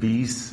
20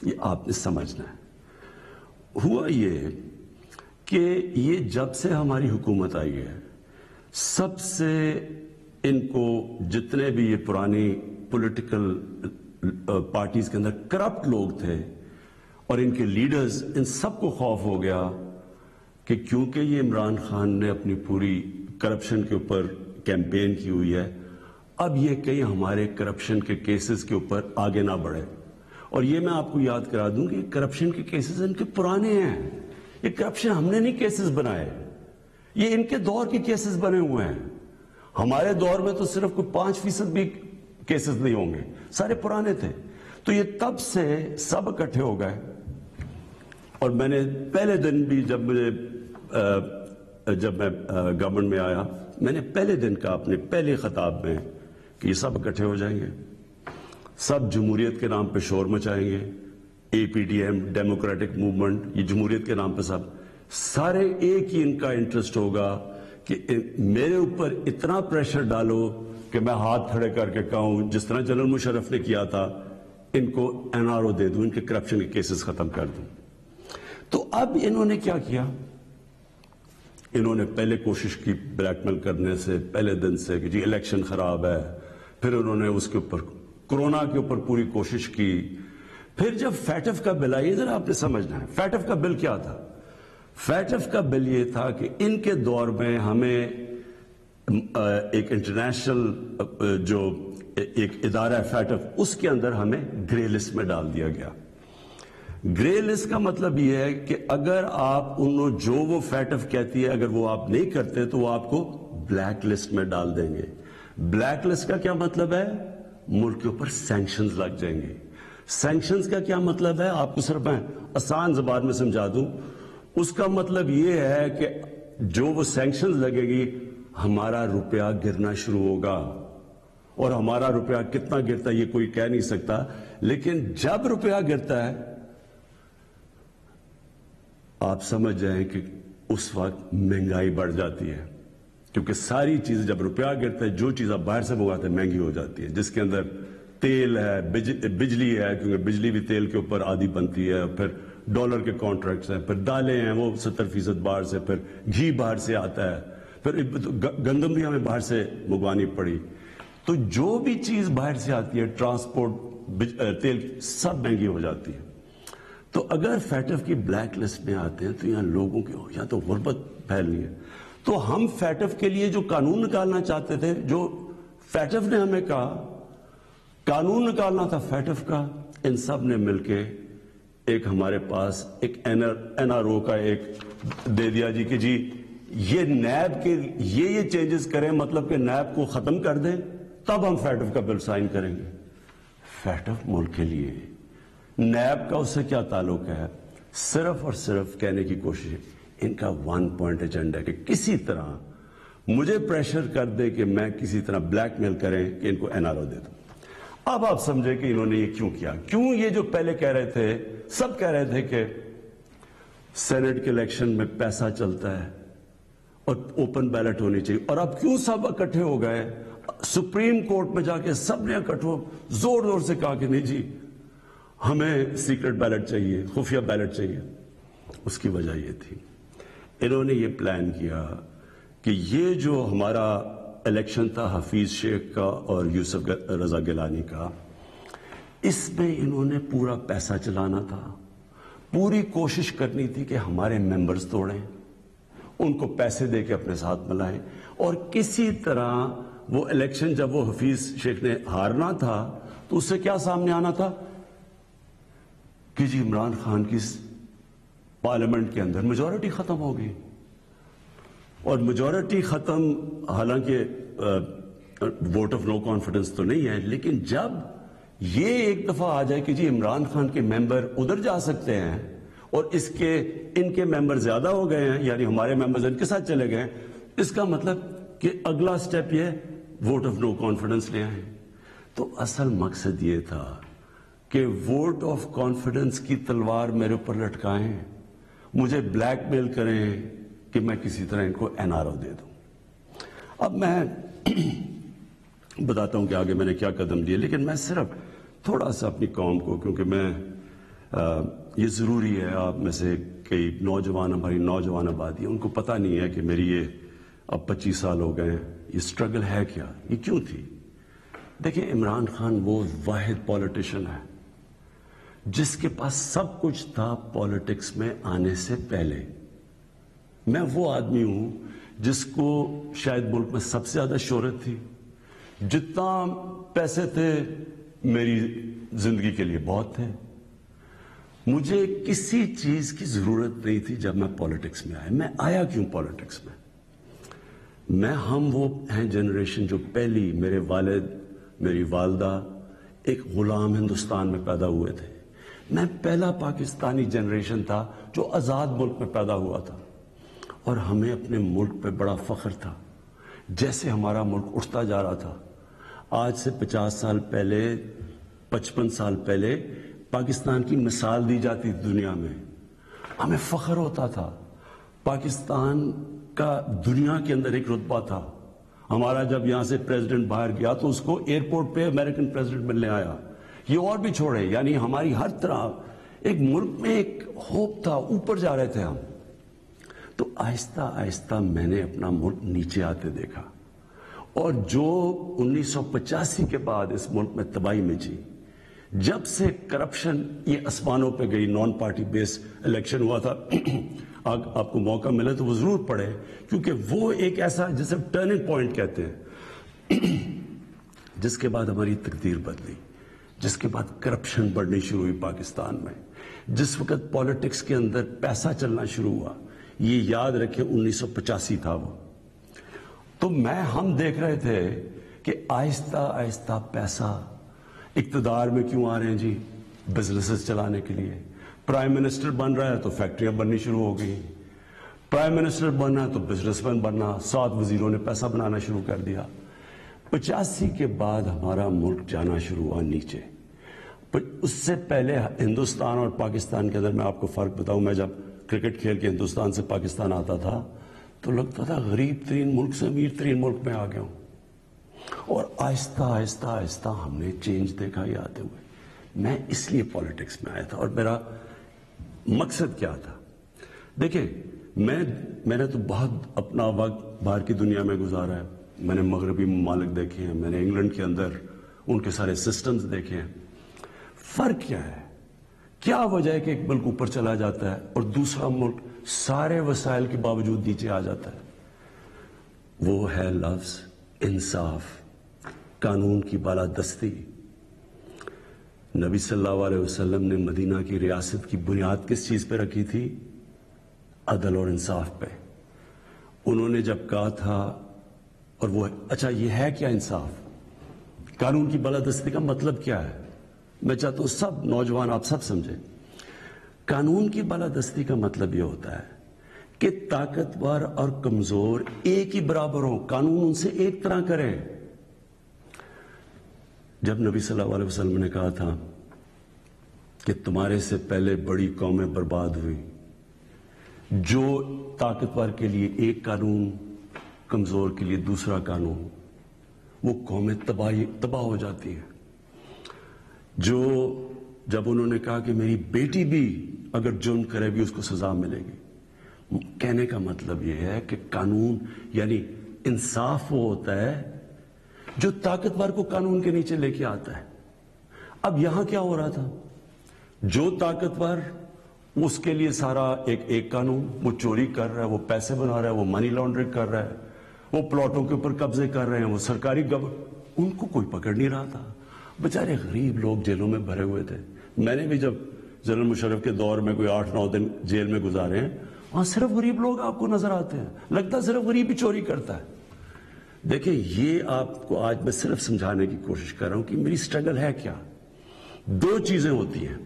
یہ آپ نے سمجھنا ہے. ہوا یہ کہ یہ جب سے ہماری حکومت آئی ہے سب سے ان کو جتنے بھی یہ پرانی پولیٹیکل پارٹیز کے اندر کرپٹ لوگ تھے اور ان کے لیڈرز، ان سب کو خوف ہو گیا کہ کیونکہ یہ عمران خان نے اپنی پوری کرپشن کے اوپر کیمپین کی ہوئی ہے، اب یہ کہیں ہمارے کرپشن کے کیسز کے اوپر آگے نہ بڑھے. اور یہ میں آپ کو یاد کرا دوں کہ کرپشن کے کیسز ان کے پرانے ہیں. یہ کرپشن ہم نے نہیں کیسز بنائے، یہ ان کے دور کے کیسز بنے ہوئے ہیں. ہمارے دور میں تو صرف کوئی 5% بھی کیسز نہیں ہوں گے، سارے پرانے تھے. تو یہ تب سے سب اکٹھے ہو گئے. اور میں نے پہلے دن بھی جب میں گورنمنٹ میں آیا، میں نے پہلے دن کہا اپنے پہلے خطاب میں کہ یہ سب اکٹھے ہو جائیں گے، سب جمہوریت کے نام پہ شور مچائیں گے. APDM ڈیموکریٹک موومنٹ، یہ جمہوریت کے نام پہ سارے ایک ہی ان کا انٹرسٹ ہوگا کہ میرے اوپر اتنا پریشر ڈالو کہ میں ہاتھ کھڑے کر کے کہوں جس طرح جنرل مشرف نے کیا تھا، ان کو NRO دے دوں، ان کے کرپشن کے کیسز ختم کر دوں. تو اب انہوں نے کیا کیا؟ انہوں نے پہلے کوشش کی بلیک میل کرنے سے پہلے دن سے کہ جی الیکشن خراب ہے. پھر انہوں نے اس کے اوپر کورونا کے اوپر پوری کوشش کی. پھر جب فیٹف کا بل آئی، ادھر آپ نے سمجھنا ہے فیٹف کا بل کیا تھا. فیٹف کا بل یہ تھا کہ ان کے دور میں ہمیں ایک انٹرنیشنل جو ایک ادارہ ہے فیٹف، اس کے اندر ہمیں گرے لسٹ میں ڈال دیا گیا. گرے لسٹ کا مطلب یہ ہے کہ اگر آپ جو وہ فیٹف کہتی ہے اگر وہ آپ نہیں کرتے تو وہ آپ کو بلیک لسٹ میں ڈال دیں گے. بلیک لسٹ کا کیا مطلب ہے؟ ملک کے اوپر سینکشنز لگ جائیں گے. سینکشنز کا کیا مطلب ہے؟ آپ کو صرف میں آسان زبان میں سمجھا دوں. اس کا مطلب یہ ہے کہ جو وہ سینکشنز لگے گی ہمارا روپیہ گرنا شروع ہوگا. اور ہمارا روپیہ کتنا گرتا ہے یہ کوئی کہہ نہیں سکتا، لیکن جب روپیہ گرتا ہے آپ سمجھ جائیں کہ اس وقت مہنگائی بڑھ جاتی ہے. کیونکہ ساری چیزیں جب روپیہ گرتا ہے، جو چیز آپ باہر سے منگواتے ہیں مہنگی ہو جاتی ہے، جس کے اندر تیل ہے، بجلی ہے، کیونکہ بجلی بھی تیل کے اوپر آدھی بنتی ہے، پھر ڈالر کے کانٹریکٹس ہیں، پھر دالیں ہیں وہ 70% باہر سے، پھر گھی باہر سے آتا ہے، پھر گندم بھی ہمیں باہر سے منگوانی پڑی. تو جو بھی چیز باہر سے آتی ہے، ٹرانسپورٹ، تیل، سب مہنگی ہو جاتی ہے. تو اگر فیٹف کی بلیک لسٹ میں آتے ہیں تو یہاں لوگوں کی یا تو غربت پھیلنی ہے. تو ہم فیٹف کے لیے جو قانون نکالنا چاہتے تھے، جو فیٹف نے ہمیں کہا قانون نکالنا تھا فیٹف کا، ان سب نے مل کے ایک ہمارے پاس ایک NRO کا ایک دے دیا جی کہ جی یہ نیب کے یہ چینجز کریں، مطلب کہ نیب کو ختم کر دیں، تب ہم فیٹف کا بل سائن کریں گے. فیٹف ملک کے لیے، نیب کا اس سے کیا تعلق ہے؟ صرف اور صرف کہنے کی کوشش ہے. ان کا 1 پوائنٹ ایجنڈا ہے کہ کسی طرح مجھے پریشر کر دے کہ میں کسی طرح بلیک میل کریں کہ ان کو NRO دے دوں. اب آپ سمجھے کہ انہوں نے یہ کیوں کیا. کیوں یہ جو پہلے کہہ رہے تھے، سب کہہ رہے تھے کہ سینٹ کے الیکشن میں پیسہ چلتا ہے اور اوپن بیلٹ ہونی چاہیے، اور اب کیوں سب اکٹھے ہو گئے؟ سپریم کورٹ میں جا کے سب نے اکٹھے زور زور سے کہا کہ نہیں جی ہمیں سیکرٹ بیلٹ چاہیے، خفیہ بیلٹ چاہیے. اس کی وجہ یہ تھی انہوں نے یہ پلان کیا کہ یہ جو ہمارا الیکشن تھا حفیظ شیخ کا اور یوسف رضا گیلانی کا، اس میں انہوں نے پورا پیسہ چلانا تھا. پوری کوشش کرنی تھی کہ ہمارے ممبرز توڑیں، ان کو پیسے دے کے اپنے ساتھ ملائیں، اور کسی طرح وہ الیکشن جب وہ حفیظ شیخ نے ہارنا تھا تو اس سے کیا سامنے آنا تھا کہ جی عمران خان کی پارلیمنٹ کے اندر میجورٹی ختم ہو گئی. اور میجورٹی ختم، حالانکہ ووٹ آف نو کانفیڈنس تو نہیں ہے، لیکن جب یہ ایک دفعہ آ جائے کہ جی عمران خان کے ممبر ادھر جا سکتے ہیں اور ان کے ممبر زیادہ ہو گئے ہیں، یعنی ہمارے ممبرز ان کے ساتھ چلے گئے، اس کا مطلب کہ اگلا سٹیپ یہ ووٹ آف نو کانفیڈنس لے آئیں. تو اصل مقصد یہ تھا کہ ووٹ آف کانفیڈنس کی تلوار میرے اوپر لٹکائیں، مجھے بلیک میل کریں کہ میں کسی طرح ان کو NRO دے دوں. اب میں بتاتا ہوں کہ آگے میں نے کیا قدم لیے، لیکن میں صرف تھوڑا سا اپنی قوم کو، کیونکہ میں یہ ضروری ہے، آپ میں سے کئی نوجوان، ہماری نوجوان آبادی ہے، ان کو پتہ نہیں ہے کہ میری یہ اب 25 سال ہو گئے ہیں، یہ سٹرگل ہے کیا، یہ کیوں تھی؟ دیکھیں، عمران خان وہ واحد پولیٹیشین ہے جس کے پاس سب کچھ تھا پالیٹکس میں آنے سے پہلے۔ میں وہ آدمی ہوں جس کو شاید ملک میں سب سے زیادہ شہرت تھی، جتنا پیسے تھے میری زندگی کے لیے بہت تھے، مجھے کسی چیز کی ضرورت نہیں تھی جب میں پالیٹکس میں آیا۔ میں آیا کیوں پالیٹکس میں ہم وہ ہیں جنریشن جو پہلی، میرے والد، میری والدہ ایک غلام ہندوستان میں پیدا ہوئے تھے، میں پہلا پاکستانی جنریشن تھا جو آزاد ملک میں پیدا ہوا تھا، اور ہمیں اپنے ملک پہ بڑا فخر تھا۔ جیسے ہمارا ملک اٹھتا جا رہا تھا، آج سے 50 سال پہلے، 55 سال پہلے پاکستان کی مثال دی جاتی تھی دنیا میں، ہمیں فخر ہوتا تھا۔ پاکستان کا دنیا کے اندر ایک رتبہ تھا۔ ہمارا جب یہاں سے پریزیڈنٹ باہر گیا تو اس کو ایئرپورٹ پہ امریکن پریزیڈنٹ ملنے آیا، یہ اور بھی چھوڑے، یعنی ہماری ہر طرح ایک ملک میں ایک ہوپ تھا، اوپر جا رہے تھے ہم۔ تو آہستہ آہستہ میں نے اپنا ملک نیچے آتے دیکھا، اور جو 1985 کے بعد اس ملک میں تباہی مچی، جب سے کرپشن یہ اسمانوں پہ گئی، نان پارٹی بیس الیکشن ہوا تھا، آپ کو موقع ملے تو وہ ضرور پڑھے، کیونکہ وہ ایک ایسا جسے ٹرننگ پوائنٹ کہتے ہیں، جس کے بعد ہماری تقدیر بدلی، جس کے بعد کرپشن بڑھنی شروع ہوئی پاکستان میں، جس وقت پالیٹکس کے اندر پیسہ چلنا شروع ہوا۔ یہ یاد رکھیں 1985 تھا وہ۔ تو ہم دیکھ رہے تھے کہ آہستہ آہستہ پیسہ اقتدار میں کیوں آ رہے ہیں جی؟ بزنسز چلانے کے لیے۔ پرائم منسٹر بن رہا ہے تو فیکٹریاں بننی شروع ہو گئی، پرائم منسٹر بننا ہے تو بزنس مین بننا، 7 وزیروں نے پیسہ بنانا شروع کر دیا۔ 85 کے بعد ہمارا ملک جانا شروع ہوا نیچے۔ اس سے پہلے ہندوستان اور پاکستان کے اندر میں آپ کو فرق بتاؤں، میں جب کرکٹ کھیل کے ہندوستان سے پاکستان آتا تھا تو لگتا تھا غریب ترین ملک سے امیر ترین ملک میں آ گیا ہوں، اور آہستہ آہستہ آہستہ ہم نے چینج دیکھا یہ آتے ہوئے۔ میں اس لیے پالیٹکس میں آیا تھا، اور میرا مقصد کیا تھا؟ دیکھیں، میں نے تو بہت اپنا وقت باہر کی دنیا میں گزارا ہے، میں نے مغربی ممالک دیکھے ہیں، میں نے انگلینڈ کے اندر ان کے سارے سسٹمز دیکھے ہیں۔ فرق کیا ہے؟ کیا وجہ ہے کہ ایک ملک اوپر چلا جاتا ہے اور دوسرا ملک سارے وسائل کے باوجود نیچے آ جاتا ہے؟ وہ ہے لفظ انصاف، قانون کی بالادستی۔ نبی صلی اللہ علیہ وسلم نے مدینہ کی ریاست کی بنیاد کس چیز پہ رکھی تھی؟ عدل اور انصاف پہ۔ انہوں نے جب کہا تھا، اور وہ اچھا یہ ہے کیا انصاف؟ قانون کی بالادستی کا مطلب کیا ہے؟ میں چاہتا ہوں سب نوجوان آپ سب سمجھیں۔ قانون کی بالادستی کا مطلب یہ ہوتا ہے کہ طاقتور اور کمزور ایک ہی برابر ہوں، قانون ان سے ایک طرح کرے۔ جب نبی صلی اللہ علیہ وسلم نے کہا تھا کہ تمہارے سے پہلے بڑی قومیں برباد ہوئی، جو طاقتور کے لیے ایک قانون، کمزور کے لیے دوسرا قانون، وہ قومیں تباہ ہو جاتی ہیں۔ جب انہوں نے کہا کہ میری بیٹی بھی اگر جرم کرے بھی اس کو سزا ملے گی، کہنے کا مطلب یہ ہے کہ قانون یعنی انصاف وہ ہوتا ہے جو طاقتور کو قانون کے نیچے لے کے آتا ہے۔ اب یہاں کیا ہو رہا تھا؟ جو طاقتور، اس کے لیے سارا ایک قانون، وہ چوری کر رہا ہے، وہ پیسے بنا رہا ہے، وہ منی لانڈرنگ کر رہا ہے، وہ پلاٹوں کے اوپر قبضے کر رہے ہیں، وہ سرکاری ان کو کوئی پکڑ نہیں رہا تھا۔ بیچارے غریب لوگ جیلوں میں بھرے ہوئے تھے۔ میں نے بھی جب جنرل مشرف کے دور میں کوئی 8-9 دن جیل میں گزارے ہیں، وہاں صرف غریب لوگ آپ کو نظر آتے ہیں، لگتا ہے صرف غریب ہی چوری کرتا ہے۔ دیکھیں، یہ آپ کو آج میں صرف سمجھانے کی کوشش کر رہا ہوں کہ میری سٹرگل ہے کیا۔ 2 چیزیں ہوتی ہیں،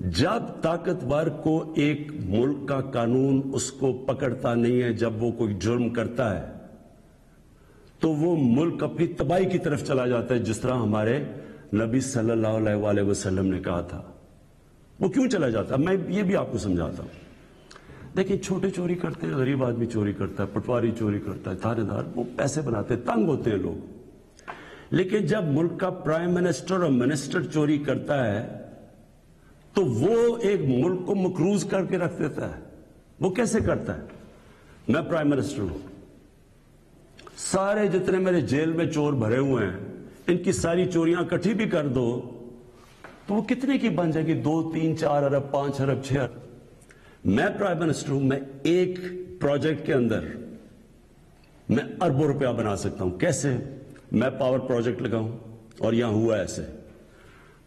جب طاقتور کو ایک ملک کا قانون اس کو پکڑتا نہیں ہے، جب وہ کوئی جرم کرتا ہے تو وہ ملک اپنی تباہی کی طرف چلا جاتا ہے، جس طرح ہمارے نبی صلی اللہ علیہ وسلم نے کہا تھا۔ وہ کیوں چلا جاتا ہے؟ میں یہ بھی آپ کو سمجھاتا ہوں۔ دیکھیں، چھوٹے چوری کرتے ہیں، غریب آدمی چوری کرتا ہے، پٹواری چوری کرتا ہے، تھانے دار، وہ پیسے بناتے ہیں، تنگ ہوتے ہیں لوگ۔ لیکن جب ملک کا پرائم منسٹر اور منسٹر چوری کرتا ہے تو وہ ایک ملک کو مقروض کر کے رکھ دیتا ہے. وہ کیسے کرتا ہے؟ میں پرائم منسٹر ہوں, سارے جتنے میرے جیل میں چور بھرے ہوئے ہیں, ان کی ساری چوریاں اکٹھی بھی کر دو تو وہ کتنے کی بن جائے گی؟ 2, 3, 4 ارب, 5 ارب, 6 ارب. میں پرائم منسٹر ہوں, میں ایک پروجیکٹ کے اندر میں اربوں روپیہ بنا سکتا ہوں. کیسے؟ میں پاور پروجیکٹ لگاؤں, اور یہاں ہوا ایسے,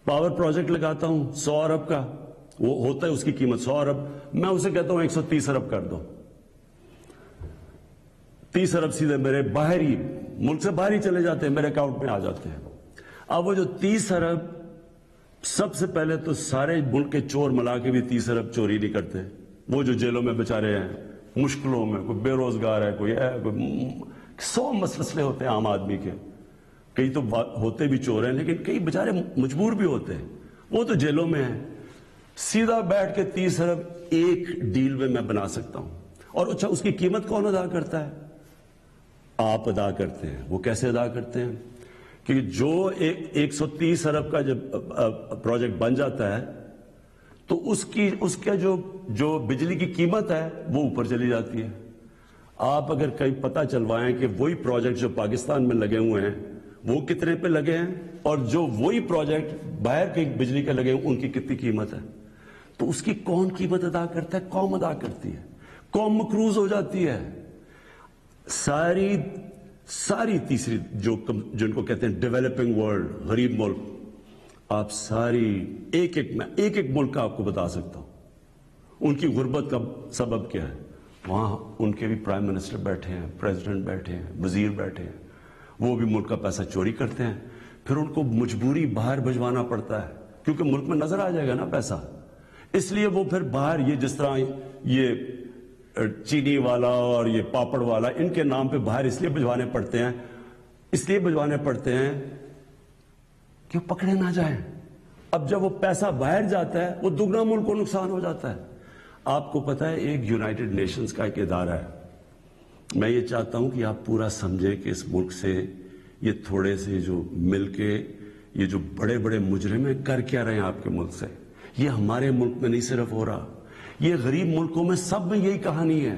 پاور پروجیکٹ لگاتا ہوں 100 ارب کا, وہ ہوتا ہے اس کی قیمت 100 ارب, میں اسے کہتا ہوں 130 ارب کر دو. 30 ارب سیدھے میرے باہری ملک سے باہر ہی چلے جاتے ہیں, میرے اکاؤنٹ میں آ جاتے ہیں. اب وہ جو 30 ارب, سب سے پہلے تو سارے ملک کے چور ملا کے بھی 30 ارب چوری نہیں کرتے. وہ جو جیلوں میں بیچارے ہیں, مشکلوں میں, کوئی بے روزگار ہے, کوئی ہے, کوئی 100 مسئلے ہوتے ہیں عام آدمی کے. کئی تو ہوتے بھی چور ہیں, لیکن کئی بیچارے مجبور بھی ہوتے ہیں, وہ تو جیلوں میں ہیں. سیدھا بیٹھ کے 30 ارب ایک ڈیل میں بنا سکتا ہوں. اور اچھا, اس کی قیمت کون ادا کرتا ہے؟ آپ ادا کرتے ہیں. وہ کیسے ادا کرتے ہیں؟ کہ جو 130 ارب کا جب پروجیکٹ بن جاتا ہے تو اس کا جو بجلی کی قیمت ہے وہ اوپر چلی جاتی ہے. آپ اگر کہیں پتہ چلوائیں کہ وہی پروجیکٹ جو پاکستان میں لگے ہوئے ہیں وہ کتنے پہ لگے ہیں, اور جو وہی پروجیکٹ باہر کے بجلی کے لگے ہیں ان کی کتنی قیمت ہے, تو اس کی کون قیمت ادا کرتا ہے؟ قوم ادا کرتی ہے. قوم مقروض ہو جاتی ہے. ساری تیسری جن کو کہتے ہیں ڈیولپنگ ورلڈ, غریب ملک, آپ ساری ایک ایک ملک کا آپ کو بتا سکتا ہوں ان کی غربت کا سبب کیا ہے. وہاں ان کے بھی پرائم منسٹر بیٹھے ہیں, پریزیڈنٹ بیٹھے ہیں, وزیر بیٹھے ہیں, وہ بھی ملک کا پیسہ چوری کرتے ہیں. پھر ان کو مجبوری باہر بھجوانا پڑتا ہے, کیونکہ ملک میں نظر آ جائے گا نا پیسہ. اس لیے وہ پھر باہر, یہ جس طرح یہ چینی والا اور یہ پاپڑ والا, ان کے نام پہ باہر اس لیے بھجوانے پڑتے ہیں کہ وہ پکڑے نہ جائیں. اب جب وہ پیسہ باہر جاتا ہے وہ دگنا ملک کو نقصان ہو جاتا ہے. آپ کو پتا ہے ایک یونائٹڈ نیشنز کا ایک ادارہ ہے, میں یہ چاہتا ہوں کہ آپ پورا سمجھیں کہ اس ملک سے یہ تھوڑے سے جو مل کے یہ جو بڑے بڑے مجرم ہیں کر کیا رہے ہیں آپ کے ملک سے. یہ ہمارے ملک میں نہیں صرف ہو رہا, یہ غریب ملکوں میں سب میں یہی کہانی ہے.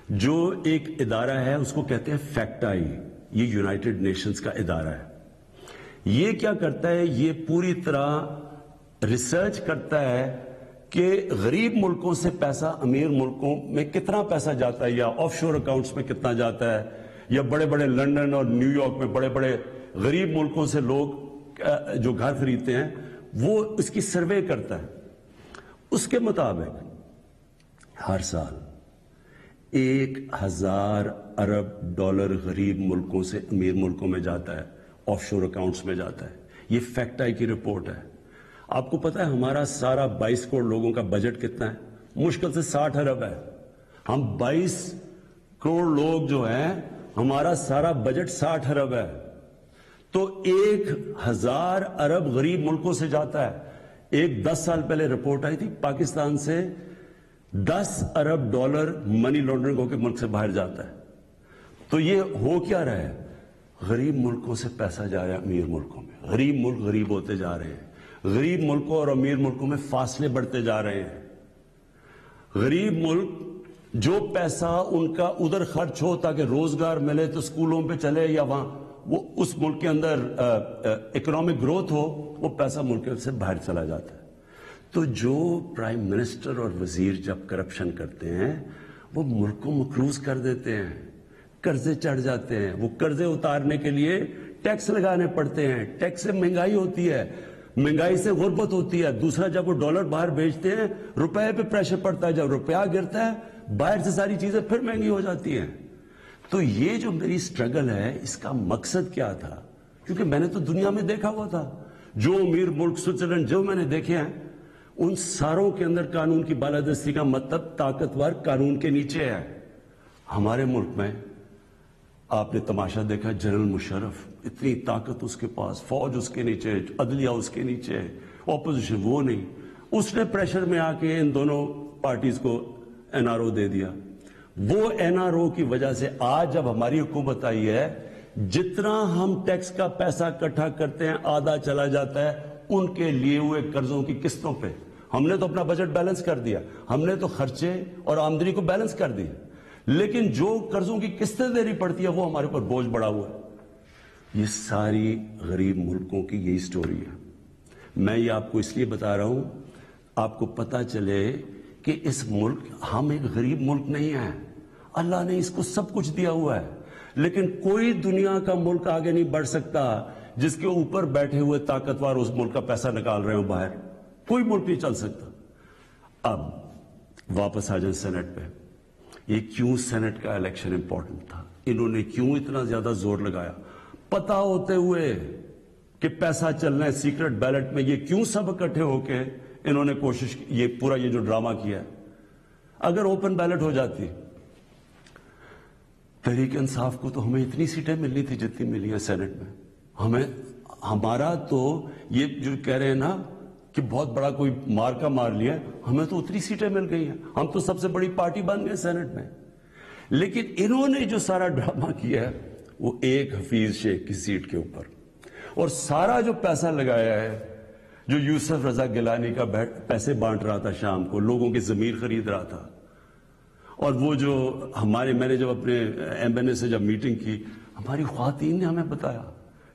جو ایک ادارہ ہے اس کو کہتے ہیں فیکٹائی, یہ یونائٹڈ نیشنز کا ادارہ ہے. یہ کیا کرتا ہے؟ یہ پوری طرح ریسرچ کرتا ہے کہ غریب ملکوں سے پیسہ امیر ملکوں میں کتنا پیسہ جاتا ہے, یا آف شور اکاؤنٹس میں کتنا جاتا ہے, یا بڑے بڑے لندن اور نیو یارک میں بڑے بڑے غریب ملکوں سے لوگ جو گھر خریدتے ہیں وہ اس کی سروے کرتا ہے. اس کے مطابق ہر سال 1000 ارب ڈالر غریب ملکوں سے امیر ملکوں میں جاتا ہے, آف شور اکاؤنٹس میں جاتا ہے. یہ فیکٹائی کی رپورٹ ہے. آپ کو پتا ہے ہمارا سارا 22 کروڑ لوگوں کا بجٹ کتنا ہے؟ مشکل سے 60 ارب ہے. ہم 22 کروڑ لوگ جو ہیں, ہمارا سارا بجٹ 60 ارب ہے. تو 1000 ارب غریب ملکوں سے جاتا ہے. ایک 10 سال پہلے رپورٹ آئی تھی, پاکستان سے 10 ارب ڈالر منی لانڈرنگ ہو کے ملک سے باہر جاتا ہے. تو یہ ہو کیا رہا ہے؟ غریب ملکوں سے پیسہ جا رہا ہے امیر ملکوں میں, غریب ملک غریب ہوتے جا رہے ہیں, غریب ملکوں اور امیر ملکوں میں فاصلے بڑھتے جا رہے ہیں. غریب ملک جو پیسہ ان کا ادھر خرچ ہو تاکہ روزگار ملے تو اسکولوں پہ چلے, یا وہاں وہ اس ملک کے اندر اکنامک گروتھ ہو, وہ پیسہ ملک سے باہر چلا جاتا ہے. تو جو پرائم منسٹر اور وزیر جب کرپشن کرتے ہیں وہ ملک کو مقروض کر دیتے ہیں, قرضے چڑھ جاتے ہیں. وہ قرضے اتارنے کے لیے ٹیکس لگانے پڑتے ہیں. ٹیکس سے مہنگائی ہوتی ہے, مہنگائی سے غربت ہوتی ہے. دوسرا, جب وہ ڈالر باہر بیچتے ہیں روپے پہ پریشر پڑتا ہے, جب روپیہ گرتا ہے باہر سے ساری چیزیں پھر مہنگی ہو جاتی ہیں. تو یہ جو میری سٹرگل ہے اس کا مقصد کیا تھا؟ کیونکہ میں نے تو دنیا میں دیکھا ہوا تھا, جو امیر ملک سوئٹزرلینڈ جو میں نے دیکھے ہیں ان ساروں کے اندر قانون کی بالادستی کا مطلب طاقتور قانون کے نیچے ہے. ہمارے ملک میں آپ نے تماشا دیکھا, جنرل مشرف اتنی طاقت اس کے پاس, فوج اس کے نیچے, عدلیہ اس کے نیچے, اپوزیشن وہ نہیں. اس نے پریشر میں آ کے ان دونوں پارٹیز کو NRO دے دیا. وہ NRO کی وجہ سے آج جب ہماری حکومت آئی ہے, جتنا ہم ٹیکس کا پیسہ اکٹھا کرتے ہیں آدھا چلا جاتا ہے ان کے لیے ہوئے قرضوں کی قسطوں پہ. ہم نے تو اپنا بجٹ بیلنس کر دیا, ہم نے تو خرچے اور آمدنی کو بیلنس کر دیا, لیکن جو قرضوں کی قسطیں دینی پڑتی ہے وہ ہمارے اوپر بوجھ بڑا ہوا ہے. یہ ساری غریب ملکوں کی یہی سٹوری ہے. میں یہ آپ کو اس لیے بتا رہا ہوں, آپ کو پتا چلے کہ اس ملک, ہم ایک غریب ملک نہیں ہیں, اللہ نے اس کو سب کچھ دیا ہوا ہے, لیکن کوئی دنیا کا ملک آگے نہیں بڑھ سکتا جس کے اوپر بیٹھے ہوئے طاقتور اس ملک کا پیسہ نکال رہے ہوں باہر. کوئی ملک نہیں چل سکتا. اب واپس آ جائیں سینٹ پہ. یہ کیوں سینٹ کا الیکشن امپورٹنٹ تھا, انہوں نے کیوں اتنا زیادہ زور لگایا, پتا ہوتے ہوئے کہ پیسہ چلنا ہے سیکرٹ بیلٹ میں, یہ کیوں سب اکٹھے ہو کے انہوں نے کوشش کی, یہ پورا یہ جو ڈرامہ کیا ہے. اگر اوپن بیلٹ ہو جاتی, تحریک انصاف کو تو ہمیں اتنی سیٹیں ملنی تھی جتنی ملی ہیں سینٹ میں. ہمارا تو یہ جو کہہ رہے ہیں نا کہ بہت بڑا کوئی مارکا مار لیا, ہمیں تو اتنی سیٹیں مل گئی ہیں, ہم تو سب سے بڑی پارٹی بن گئے سینٹ میں. لیکن انہوں نے جو سارا ڈرامہ کیا ہے وہ ایک حفیظ شیخ کی سیٹ کے اوپر, اور سارا جو پیسہ لگایا ہے, جو یوسف رضا گیلانی کا پیسے بانٹ رہا تھا شام کو, لوگوں کی ضمیر خرید رہا تھا, اور وہ جو میں نے جب اپنے ایم این اے سے جب میٹنگ کی, ہماری خواتین نے ہمیں بتایا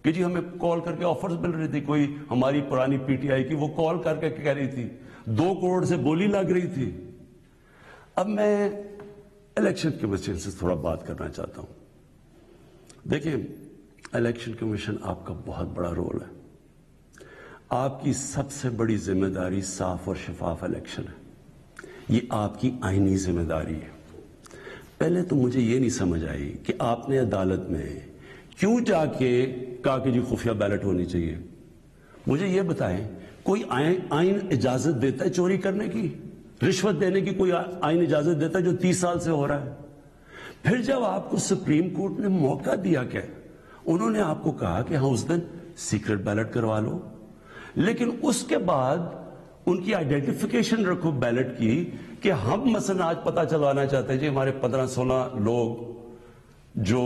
کہ جی ہمیں کال کر کے آفرز مل رہی تھی, کوئی ہماری پرانی پی ٹی آئی کی وہ کال کر کے کہہ رہی تھی 2 کروڑ سے بولی لگ رہی تھی. اب میں الیکشن کمیشن سے تھوڑا بات کرنا چاہتا ہوں. دیکھیں, الیکشن کمیشن آپ کا بہت بڑا رول ہے, آپ کی سب سے بڑی ذمہ داری صاف اور شفاف الیکشن ہے, یہ آپ کی آئینی ذمہ داری ہے. پہلے تو مجھے یہ نہیں سمجھ آئی کہ آپ نے عدالت میں کیوں جا کے کہا کہ جی خفیہ بیلٹ ہونی چاہیے. مجھے یہ بتائیں, کوئی آئین اجازت دیتا ہے چوری کرنے کی, رشوت دینے کی کوئی آئین اجازت دیتا ہے جو 30 سال سے ہو رہا ہے؟ پھر جب آپ کو سپریم کورٹ نے موقع دیا, کہ انہوں نے آپ کو کہا کہ ہاں اس دن سیکرٹ بیلٹ کروا لو, لیکن اس کے بعد ان کی آئیڈینٹیفیکیشن رکھو بیلٹ کی, کہ ہم مثلا آج پتہ چلوانا چاہتے ہیں جی ہمارے 15-16 لوگ جو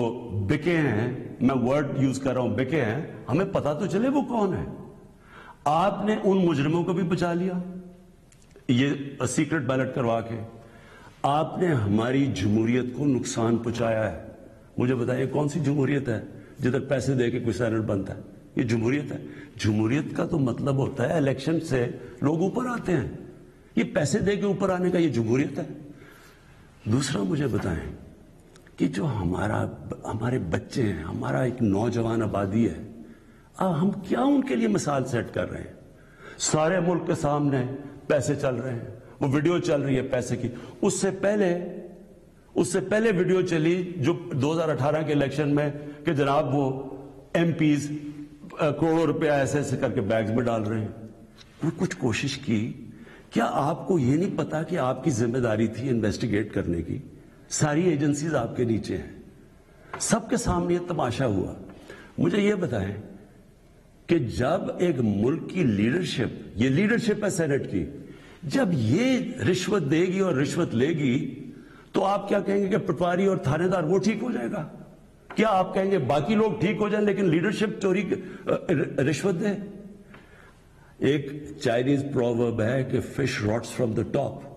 بکے ہیں, میں ورڈ یوز کر رہا ہوں بکے ہیں, ہمیں پتہ تو چلے وہ کون ہے. آپ نے ان مجرموں کو بھی بچا لیا یہ سیکرٹ بیلٹ کروا کے. آپ نے ہماری جمہوریت کو نقصان پہنچایا ہے. مجھے بتائیے کون سی جمہوریت ہے جدھر پیسے دے کے کوئی سینٹ بنتا ہے؟ یہ جمہوریت ہے. جمہوریت کا تو مطلب ہوتا ہے الیکشن سے لوگ اوپر آتے ہیں, یہ پیسے دے کے اوپر آنے کا یہ جمہوریت ہے. دوسرا مجھے بتائیں کہ جو ہمارے بچے ہیں, ہمارا ایک نوجوان آبادی ہے, اب ہم کیا ان کے لیے مثال سیٹ کر رہے ہیں؟ سارے ملک کے سامنے پیسے چل رہے ہیں, وہ ویڈیو چل رہی ہے پیسے کی. اس سے پہلے ویڈیو چلی جو 2018 کے الیکشن میں کہ جناب وہ ایم پیز کروڑوں روپے ایسے کر کے بیگز میں ڈال رہے ہیں. وہ کچھ کوشش کی, کیا آپ کو یہ نہیں پتا کہ آپ کی ذمہ داری تھی انویسٹیگیٹ کرنے کی؟ ساری ایجنسیز آپ کے نیچے ہیں, سب کے سامنے یہ تماشا ہوا. مجھے یہ بتائیں کہ جب ایک ملک کی لیڈرشپ, یہ لیڈرشپ ہے سینٹ کی, جب یہ رشوت دے گی اور رشوت لے گی تو آپ کیا کہیں گے کہ پٹواری اور تھانے دار وہ ٹھیک ہو جائے گا؟ کیا آپ کہیں گے باقی لوگ ٹھیک ہو جائیں لیکن لیڈرشپ چوری رشوت دے؟ ایک چائنیز پروورب ہے کہ fish rots from the top.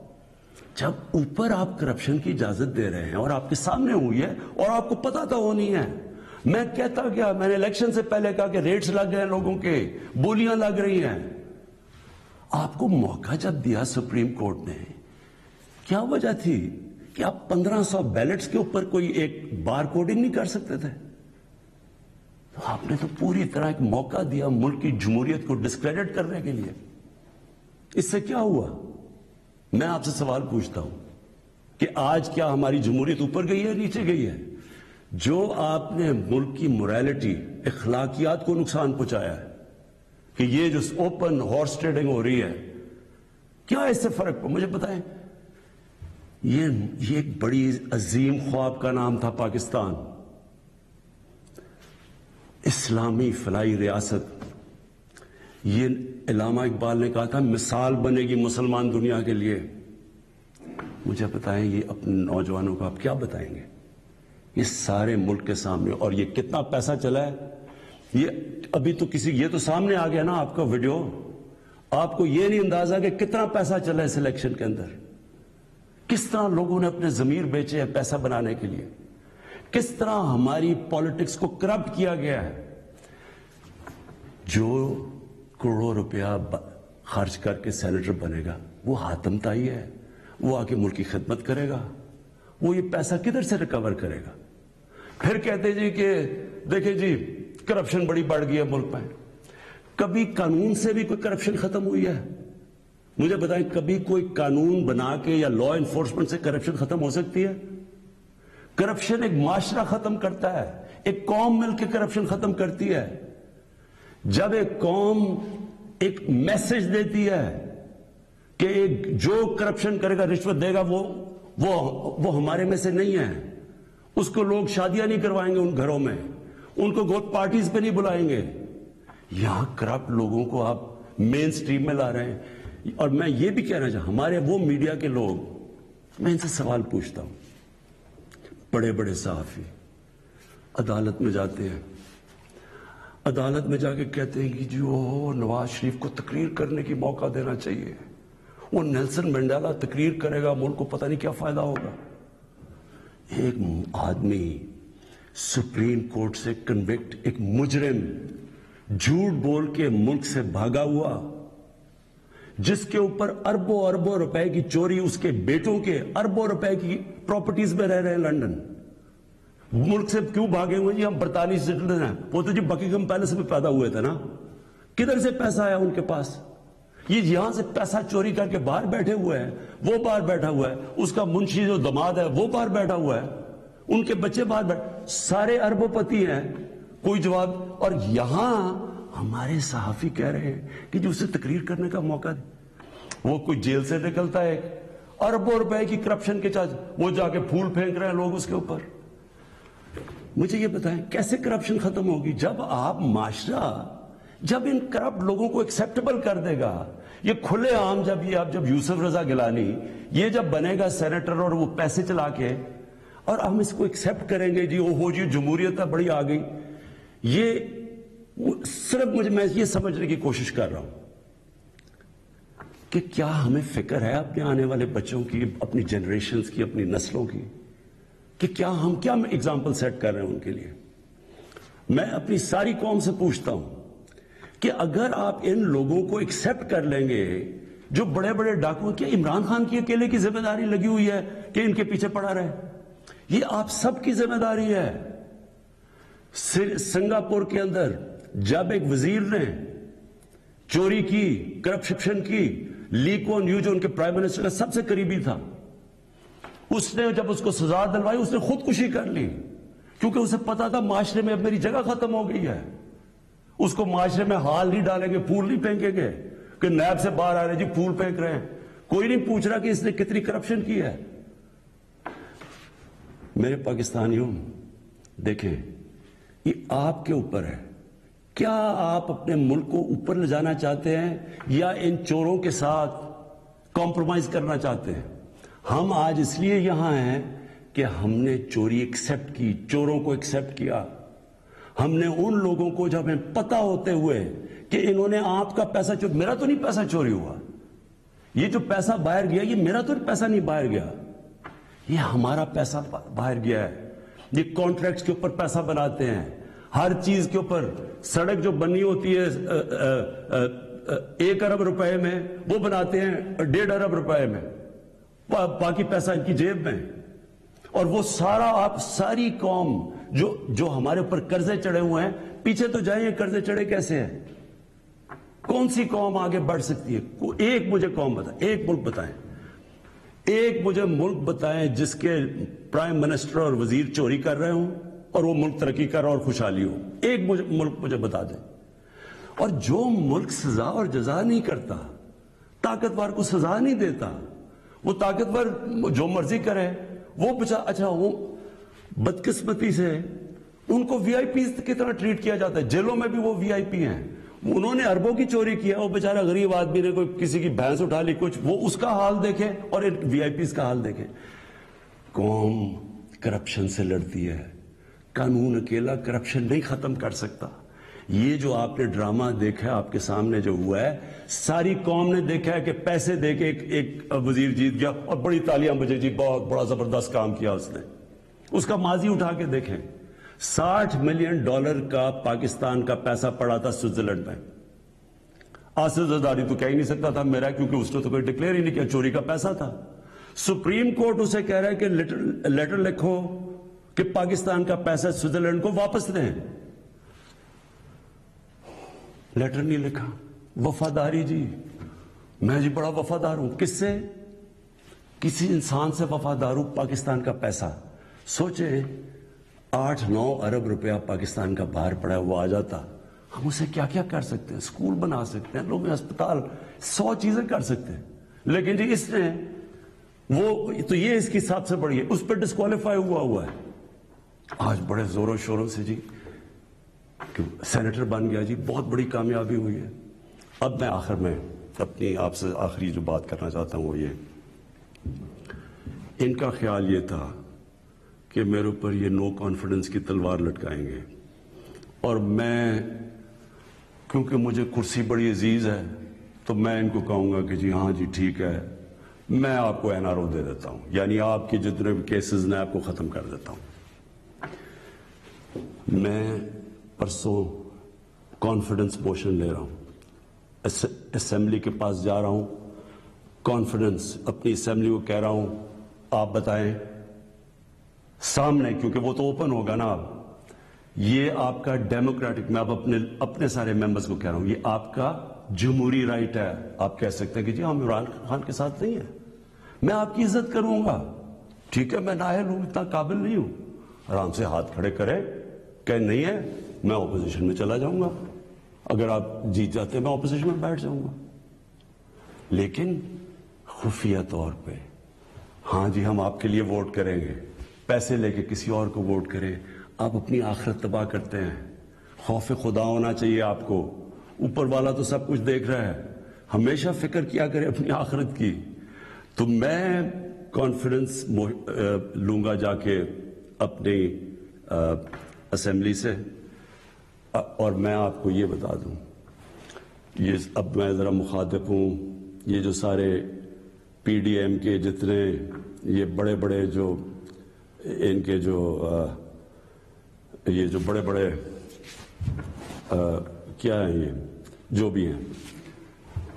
جب اوپر آپ کرپشن کی اجازت دے رہے ہیں اور آپ کے سامنے ہوئی ہے اور آپ کو پتا تو ہونی ہے. میں کہتا کیا, میں نے الیکشن سے پہلے کہا کہ ریٹس لگ گئے لوگوں کے, بولیاں لگ رہی ہیں. آپ کو موقع جب دیا سپریم کورٹ نے, کیا وجہ تھی کہ آپ 1500 بیلٹس کے اوپر کوئی ایک بار کوڈنگ نہیں کر سکتے تھے؟ تو آپ نے تو پوری طرح ایک موقع دیا ملک کی جمہوریت کو ڈسکریڈٹ کرنے کے لیے. اس سے کیا ہوا؟ میں آپ سے سوال پوچھتا ہوں کہ آج کیا ہماری جمہوریت اوپر گئی ہے نیچے گئی ہے؟ جو آپ نے ملک کی موریلٹی, اخلاقیات کو نقصان پہنچایا ہے کہ یہ جو اوپن ہارس ٹریڈنگ ہو رہی ہے, کیا اس سے فرق؟ مجھے بتائیں. یہ ایک بڑی عظیم خواب کا نام تھا پاکستان, اسلامی فلاحی ریاست. یہ علامہ اقبال نے کہا تھا مثال بنے گی مسلمان دنیا کے لیے. مجھے بتائیں یہ اپنے نوجوانوں کو آپ کیا بتائیں گے؟ یہ سارے ملک کے سامنے, اور یہ کتنا پیسہ چلا ہے, یہ ابھی تو یہ تو سامنے آ گیا نا آپ کا ویڈیو. آپ کو یہ نہیں اندازہ کہ کتنا پیسہ چلا اس الیکشن کے اندر، کس طرح لوگوں نے اپنے ضمیر بیچے ہیں پیسہ بنانے کے لیے، کس طرح ہماری پالیٹکس کو کرپٹ کیا گیا ہے۔ جو کروڑوں روپیہ خرچ کر کے سینیٹر بنے گا وہ حاتم تائی ہے، وہ آ کے ملک کی خدمت کرے گا، وہ یہ پیسہ کدھر سے ریکور کرے گا؟ پھر کہتے جی کہ دیکھیں جی کرپشن بڑی بڑھ گئی ہے ملک میں۔ کبھی قانون سے بھی کوئی کرپشن ختم ہوئی ہے؟ مجھے بتائیں، کبھی کوئی قانون بنا کے یا لا انفورسمنٹ سے کرپشن ختم ہو سکتی ہے؟ کرپشن ایک معاشرہ ختم کرتا ہے، ایک قوم مل کے کرپشن ختم کرتی ہے۔ جب ایک قوم ایک میسج دیتی ہے کہ جو کرپشن کرے گا، رشوت دے گا، وہ ہمارے میں سے نہیں ہے، اس کو لوگ شادیاں نہیں کروائیں گے ان گھروں میں، ان کو گوٹ پارٹیز پہ نہیں بلائیں گے۔ یہاں کرپٹ لوگوں کو آپ مین سٹریم میں لا رہے ہیں۔ اور میں یہ بھی کہنا چاہتا ہوں، ہمارے وہ میڈیا کے لوگ، میں ان سے سوال پوچھتا ہوں، بڑے بڑے صحافی عدالت میں جاتے ہیں، عدالت میں جا کے کہتے ہیں کہ جو نواز شریف کو تقریر کرنے کی موقع دینا چاہیے، وہ نیلسن منڈیلا تقریر کرے گا، ملک کو پتہ نہیں کیا فائدہ ہوگا۔ ایک آدمی سپریم کورٹ سے کنوکٹ، ایک مجرم جھوٹ بول کے ملک سے بھاگا ہوا، جس کے اوپر اربوں اربوں روپے کی چوری، اس کے بیٹوں کے اربوں روپے کی پراپرٹیز میں رہ رہے ہیں لنڈن، ملک سے کیوں بھاگے ہوئے؟ جی ہم برطانوی سٹیزن ہیں، وہ تو جی بکنگھم پیلس میں پیدا ہوئے تھے نا، کدھر سے پیسہ آیا ان کے پاس؟ یہ یہاں سے پیسہ چوری کر کے باہر بیٹھے ہوئے ہیں، وہ باہر بیٹھا ہوا ہے، اس کا منشی جو دماد ہے وہ باہر بیٹھا ہوا ہے، ان کے بچے باہر بیٹھے، سارے اربوں پتی ہیں، کوئی جواب۔ اور یہاں ہمارے صحافی کہہ رہے ہیں کہ جو اسے تقریر کرنے کا موقع دے، وہ کوئی جیل سے نکلتا ہے اربوں روپے کی کرپشن کے چارج، وہ جا کے پھول پھینک رہے ہیں لوگ اس کے اوپر۔ مجھے یہ بتائیں کیسے کرپشن ختم ہوگی؟ جب آپ معاشرہ جب ان کرپٹ لوگوں کو ایکسیپٹیبل کر دے گا، یہ کھلے عام جب یوسف رضا گیلانی یہ جب بنے گا سینیٹر اور وہ پیسے چلا کے، اور ہم اس کو ایکسیپٹ کریں گے، جی وہ جی جمہوریت ہے بڑی آ گئی، یہ صرف میں یہ سمجھنے کی کوشش کر رہا ہوں کہ کیا ہمیں فکر ہے اپنے آنے والے بچوں کی، اپنی جنریشنز کی، اپنی نسلوں کی، کہ کیا ہم ایگزامپل سیٹ کر رہے ہیں ان کے لیے؟ میں اپنی ساری قوم سے پوچھتا ہوں کہ اگر آپ ان لوگوں کو ایکسیپٹ کر لیں گے، جو بڑے بڑے ڈاکو، کیا عمران خان کی اکیلے کی ذمہ داری لگی ہوئی ہے کہ ان کے پیچھے پڑا رہے؟ یہ آپ سب کی ذمہ داری ہے۔ سنگاپور کے اندر جب ایک وزیر نے چوری کی، کرپشن کی، لی کوان یو جو ان کے پرائم منسٹر کا سب سے قریبی تھا، اس نے جب اس کو سزا دلوائی، اس نے خودکشی کر لی، کیونکہ اسے پتا تھا معاشرے میں اب میری جگہ ختم ہو گئی ہے، اس کو معاشرے میں ہال نہیں ڈالیں گے، پھول نہیں پھینکیں گے کہ نیب سے باہر آ رہے جی پھول پھینک رہے ہیں، کوئی نہیں پوچھ رہا کہ اس نے کتنی کرپشن کی ہے۔ میرے پاکستانیوں، دیکھیں یہ آپ کے اوپر ہے، کیا آپ اپنے ملک کو اوپر لے جانا چاہتے ہیں یا ان چوروں کے ساتھ کمپرومائز کرنا چاہتے ہیں؟ ہم آج اس لیے یہاں ہیں کہ ہم نے چوری ایکسیپٹ کی، چوروں کو ایکسیپٹ کیا، ہم نے ان لوگوں کو جب ہمیں پتہ ہوتے ہوئے کہ انہوں نے آپ کا پیسہ چوری، میرا تو نہیں پیسہ چوری ہوا، یہ جو پیسہ باہر گیا یہ میرا تو پیسہ نہیں باہر گیا، یہ ہمارا پیسہ باہر گیا ہے، یہ کانٹریکٹس کے اوپر پیسہ بناتے ہیں، ہر چیز کے اوپر، سڑک جو بنی ہوتی ہے 1 ارب روپے میں وہ بناتے ہیں 1.5 ارب روپے میں، باقی پیسہ ان کی جیب میں، اور وہ سارا آپ ساری قوم جو ہمارے اوپر قرضے چڑھے ہوئے ہیں، پیچھے تو جائیں، قرضے چڑھے کیسے ہیں؟ کون سی قوم آگے بڑھ سکتی ہے؟ ایک مجھے قوم بتائیں، ایک ملک بتائیں، ایک مجھے ملک بتائیں جس کے پرائم منسٹر اور وزیر چوری کر رہے ہوں اور وہ ملک ترقی کر رہا اور خوشحالی ہو، ایک ملک مجھے بتا دیں۔ اور جو ملک سزا اور جزا نہیں کرتا، طاقتور کو سزا نہیں دیتا، وہ طاقتور جو مرضی کرے، وہ اچھا وہ بدقسمتی سے ان کو وی آئی پیز کی طرح ٹریٹ کیا جاتا ہے، جیلوں میں بھی وہ وی آئی پی ہیں، انہوں نے اربوں کی چوری کیا، وہ بیچارہ غریب آدمی نے کوئی کسی کی بھینس اٹھا لی کچھ، وہ اس کا حال دیکھے اور وی آئی پیز کا حال دیکھے۔ قوم کرپشن سے لڑتی ہے، قانون اکیلا کرپشن نہیں ختم کر سکتا، یہ جو آپ نے ڈرامہ دیکھا ہے آپ کے سامنے جو ہوا ہے، ساری قوم نے دیکھا ہے کہ پیسے دے کے ایک وزیر جیت گیا اور بڑی تالیاں بجے، جی بہت بڑا زبردست کام کیا اس نے. اس کا ماضی اٹھا کے دیکھیں. $60 ملین کا پاکستان کا پیسہ پڑا تھا سوئٹزرلینڈ میں. آصف زرداری تو کہہ ہی نہیں سکتا تھا میرا، کیونکہ اس نے تو کوئی ڈکلیئر ہی نہیں کیا، چوری کا پیسہ تھا. سپریم کورٹ اسے کہہ رہا ہے کہ لیٹر لکھو کہ پاکستان کا پیسہ سوئٹزرلینڈ کو واپس دیں. لیٹر نہیں لکھا. وفاداری جی، میں جی بڑا وفادار ہوں. کس سے؟ کسی انسان سے وفادار ہوں. پاکستان کا پیسہ سوچے 8-9 ارب روپیہ پاکستان کا باہر پڑا ہے، وہ آ جاتا، ہم اسے کیا کیا کر سکتے ہیں. اسکول بنا سکتے ہیں، لوگ ہسپتال، 100 چیزیں کر سکتے ہیں. لیکن جی اس نے وہ تو یہ اس کی سب سے بڑی ہے، اس پہ ڈسکوالیفائی ہوا ہے. آج بڑے زور و شوروں سے جی سینیٹر بن گیا جی، بہت بڑی کامیابی ہوئی ہے. اب میں آخر میں اپنی آپ سے آخری جو بات کرنا چاہتا ہوں وہ یہ، ان کا خیال یہ تھا کہ میرے اوپر یہ نو کانفیڈنس کی تلوار لٹکائیں گے، اور میں کیونکہ مجھے کرسی بڑی عزیز ہے تو میں ان کو کہوں گا کہ جی ہاں جی ٹھیک ہے، میں آپ کو NRO دے دیتا ہوں، یعنی آپ کی جتنے بھی کیسز نے آپ کو ختم کر دیتا ہوں. میں پرسوں کانفیڈنس موشن لے رہا ہوں، اسمبلی کے پاس جا رہا ہوں، کانفیڈنس اپنی اسمبلی کو کہہ رہا ہوں آپ بتائیں سامنے، کیونکہ وہ تو اوپن ہوگا نا. اب یہ آپ کا ڈیموکریٹک، میں اب اپنے سارے ممبرز کو کہہ رہا ہوں، یہ آپ کا جمہوری رائٹ ہے. آپ کہہ سکتے ہیں کہ جی ہم عمران خان کے ساتھ نہیں ہیں، میں آپ کی عزت کروں گا، ٹھیک ہے، میں نااہل ہوں، اتنا قابل نہیں ہوں. آرام سے ہاتھ کھڑے کرے کہ نہیں ہے، میں اپوزیشن میں چلا جاؤں گا، اگر آپ جیت جاتے ہیں میں اپوزیشن میں بیٹھ جاؤں گا. لیکن خفیہ طور پہ ہاں جی ہم آپ کے لیے ووٹ کریں گے، پیسے لے کے کسی اور کو ووٹ کریں. آپ اپنی آخرت تباہ کرتے ہیں. خوف خدا ہونا چاہیے آپ کو. اوپر والا تو سب کچھ دیکھ رہا ہے، ہمیشہ فکر کیا کرے اپنی آخرت کی. تو میں کانفیڈنس لوں گا جا کے اپنی اسمبلی سے. اور میں آپ کو یہ بتا دوں، یہ اب میں ذرا مخاطب ہوں، یہ جو سارے PDM کے جتنے یہ بڑے بڑے جو ان کے جو یہ جو بڑے بڑے کیا ہیں، یہ جو بھی ہیں،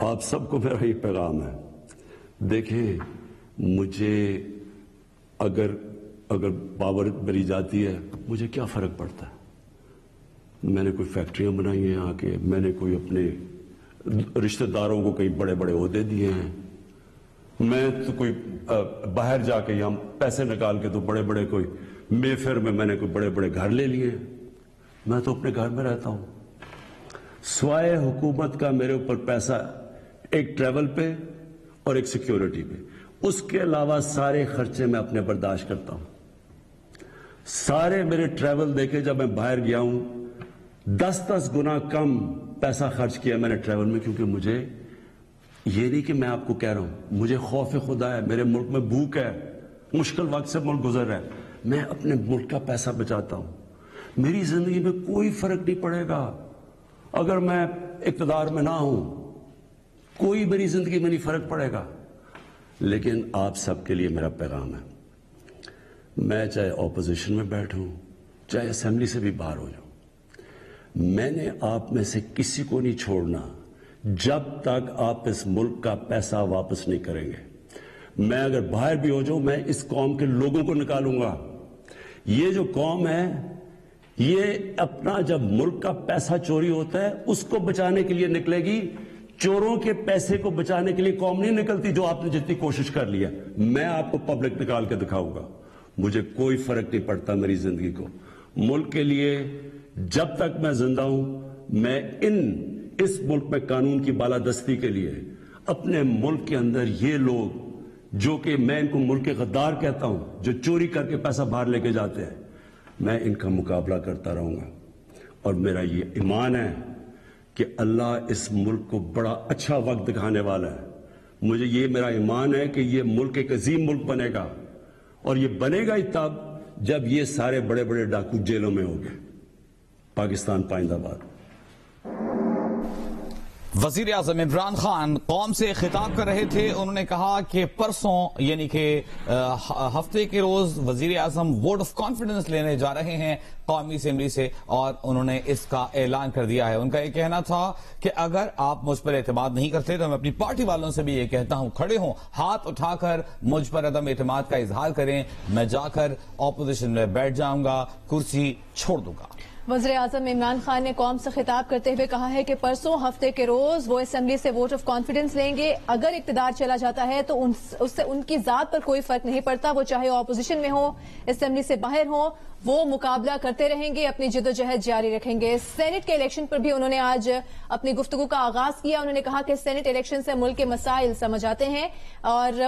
آپ سب کو میرا یہ پیغام ہے. دیکھیں مجھے اگر پاور مری جاتی ہے مجھے کیا فرق پڑتا ہے. میں نے کوئی فیکٹریاں بنائی ہیں آ کے، میں نے کوئی اپنے رشتہ داروں کو کئی بڑے بڑے عہدے دیے ہیں، میں تو کوئی باہر جا کے یہاں پیسے نکال کے تو بڑے بڑے کوئی مے فیئر میں نے کوئی بڑے بڑے گھر لے لیے ہیں. میں تو اپنے گھر میں رہتا ہوں. سوائے حکومت کا میرے اوپر پیسہ ایک ٹریول پہ اور ایک سیکیورٹی پہ، اس کے علاوہ سارے خرچے میں اپنے برداشت کرتا ہوں. سارے میرے ٹریول دیکھے، جب میں باہر گیا ہوں 10 گنا کم پیسہ خرچ کیا میں نے ٹریول میں، کیونکہ مجھے یہ نہیں کہ میں آپ کو کہہ رہا ہوں، مجھے خوف خدا ہے. میرے ملک میں بھوک ہے، مشکل وقت سے ملک گزر رہا ہے، میں اپنے ملک کا پیسہ بچاتا ہوں. میری زندگی میں کوئی فرق نہیں پڑے گا اگر میں اقتدار میں نہ ہوں، کوئی میری زندگی میں نہیں فرق پڑے گا. لیکن آپ سب کے لیے میرا پیغام ہے، میں چاہے اپوزیشن میں بیٹھوں چاہے اسمبلی سے بھی باہر ہو جاؤں، میں نے آپ میں سے کسی کو نہیں چھوڑنا جب تک آپ اس ملک کا پیسہ واپس نہیں کریں گے. میں اگر باہر بھی ہو جاؤں میں اس قوم کے لوگوں کو نکالوں گا. یہ جو قوم ہے یہ اپنا جب ملک کا پیسہ چوری ہوتا ہے اس کو بچانے کے لیے نکلے گی. چوروں کے پیسے کو بچانے کے لیے قوم نہیں نکلتی جو آپ نے جتنی کوشش کر لی ہے. میں آپ کو پبلک نکال کے دکھاؤں گا، مجھے کوئی فرق نہیں پڑتا میری زندگی کو. ملک کے لیے جب تک میں زندہ ہوں میں اس ملک میں قانون کی بالادستی کے لیے اپنے ملک کے اندر یہ لوگ جو کہ میں ان کو ملک کے غدار کہتا ہوں، جو چوری کر کے پیسہ باہر لے کے جاتے ہیں، میں ان کا مقابلہ کرتا رہوں گا. اور میرا یہ ایمان ہے کہ اللہ اس ملک کو بڑا اچھا وقت دکھانے والا ہے. مجھے یہ میرا ایمان ہے کہ یہ ملک ایک عظیم ملک بنے گا، اور یہ بنے گا ہی تب جب یہ سارے بڑے بڑے ڈاکو جیلوں میں ہوں گے. پاکستان پائندہ باد. وزیر اعظم عمران خان قوم سے خطاب کر رہے تھے. انہوں نے کہا کہ پرسوں یعنی کہ ہفتے کے روز وزیر اعظم ووٹ آف کانفیڈنس لینے جا رہے ہیں قومی اسمبلی سے، اور انہوں نے اس کا اعلان کر دیا ہے. ان کا یہ کہنا تھا کہ اگر آپ مجھ پر اعتماد نہیں کرتے تو میں اپنی پارٹی والوں سے بھی یہ کہتا ہوں، کھڑے ہوں، ہاتھ اٹھا کر مجھ پر عدم اعتماد کا اظہار کریں، میں جا کر اپوزیشن میں بیٹھ جاؤں گا، کرسی چھوڑ دوں گا. وزیر اعظم عمران خان نے قوم سے خطاب کرتے ہوئے کہا ہے کہ پرسوں ہفتے کے روز وہ اسمبلی سے ووٹ آف کانفیڈنس لیں گے. اگر اقتدار چلا جاتا ہے تو اس سے ان کی ذات پر کوئی فرق نہیں پڑتا، وہ چاہے اپوزیشن میں ہو، اسمبلی سے باہر ہو، وہ مقابلہ کرتے رہیں گے، اپنی جدوجہد جاری رکھیں گے. سینٹ کے الیکشن پر بھی انہوں نے آج اپنی گفتگو کا آغاز کیا. انہوں نے کہا کہ سینٹ الیکشن سے ملک کے مسائل سمجھ آتے ہیں اور